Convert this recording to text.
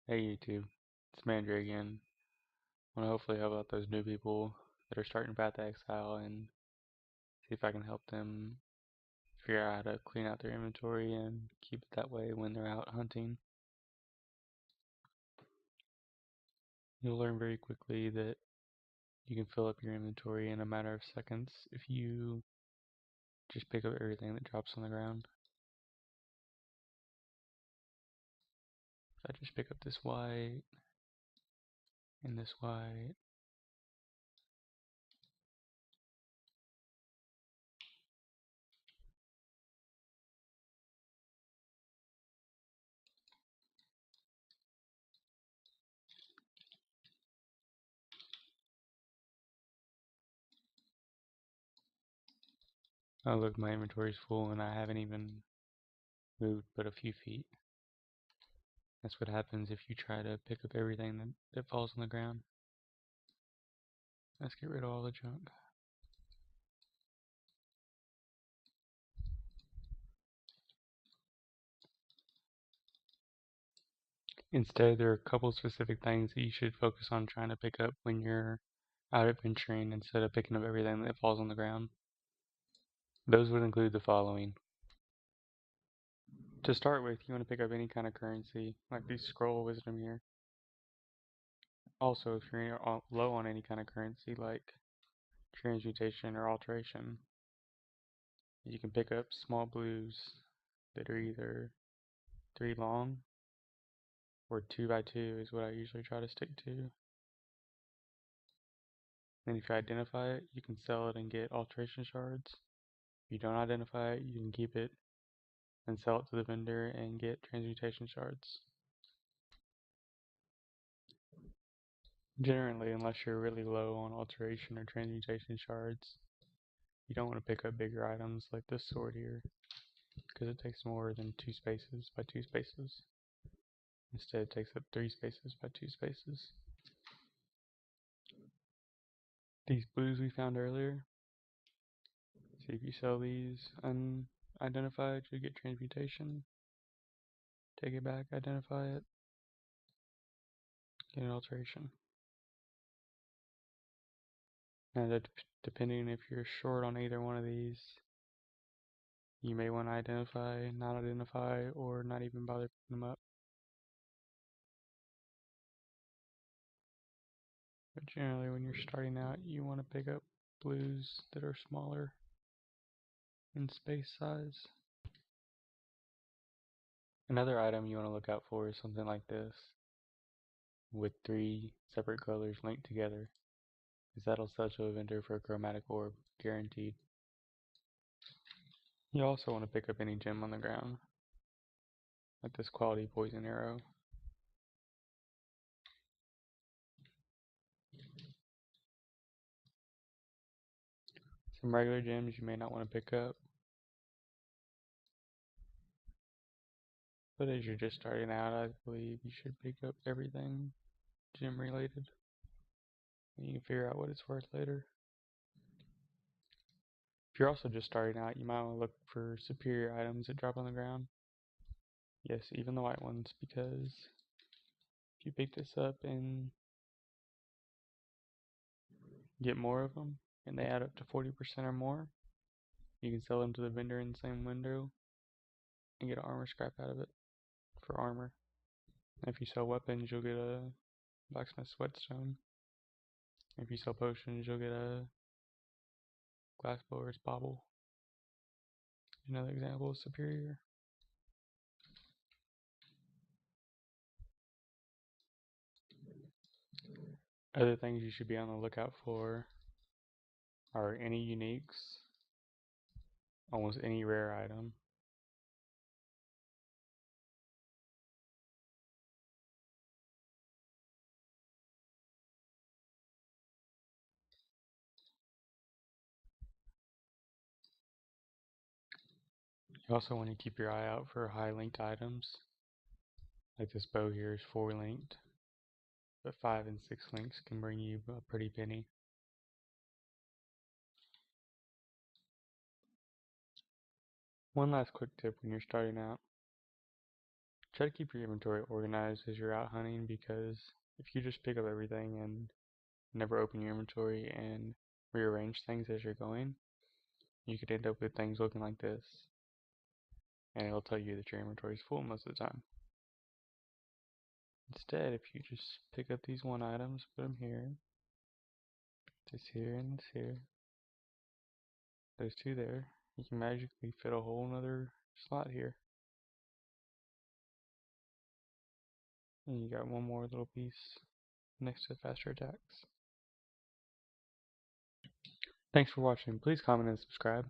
Hey YouTube, it's Mandra again. I want to hopefully help out those new people that are starting Path of Exile and see if I can help them figure out how to clean out their inventory and keep it that way when they're out hunting. You'll learn very quickly that you can fill up your inventory in a matter of seconds if you just pick up everything that drops on the ground. So I just pick up this white and this white. Oh look, my inventory's full and I haven't even moved but a few feet. That's what happens if you try to pick up everything that falls on the ground. Let's get rid of all the junk. Instead, there are a couple specific things that you should focus on trying to pick up when you're out adventuring instead of picking up everything that falls on the ground. Those would include the following. To start with, you want to pick up any kind of currency, like the scroll of wisdom here. Also, if you're low on any kind of currency, like transmutation or alteration, you can pick up small blues that are either 3 long or 2 by 2 is what I usually try to stick to. And if you identify it, you can sell it and get alteration shards. If you don't identify it, you can keep it and sell it to the vendor and get transmutation shards. Generally, unless you're really low on alteration or transmutation shards, you don't want to pick up bigger items like this sword here, because it takes more than 2 spaces by 2 spaces. Instead, it takes up 3 spaces by 2 spaces. These blues we found earlier, see if you sell these unidentified, you get transmutation. Take it back, identify it, get an alteration. And depending if you're short on either one of these, you may want to identify, not identify, or not even bother picking them up. But generally, when you're starting out, you want to pick up blues that are smaller in space size. Another item you want to look out for is something like this, with 3 separate colors linked together, because that'll sell to a vendor for a chromatic orb, guaranteed. You also want to pick up any gem on the ground, like this quality poison arrow. Some regular gems you may not want to pick up, but as you're just starting out, I believe you should pick up everything gem related. And you can figure out what it's worth later. If you're also just starting out, you might want to look for superior items that drop on the ground. Yes, even the white ones, because if you pick this up and get more of them, and they add up to 40% or more, you can sell them to the vendor in the same window and get an armor scrap out of it for armor. And if you sell weapons, you'll get a blacksmith's whetstone. If you sell potions, you'll get a glass blower's bauble. Another example of superior. Other things you should be on the lookout for are any uniques, almost any rare item. You also want to keep your eye out for high linked items. Like this bow here is 4 linked, but 5 and 6 links can bring you a pretty penny. One last quick tip when you're starting out. Try to keep your inventory organized as you're out hunting, because if you just pick up everything and never open your inventory and rearrange things as you're going, you could end up with things looking like this, and it'll tell you that your inventory is full most of the time. Instead, if you just pick up these one items, put them here, this here, and this here, those two there, you can magically fit a whole nother slot here. And you got one more little piece next to faster attacks. Thanks for watching. Please comment and subscribe.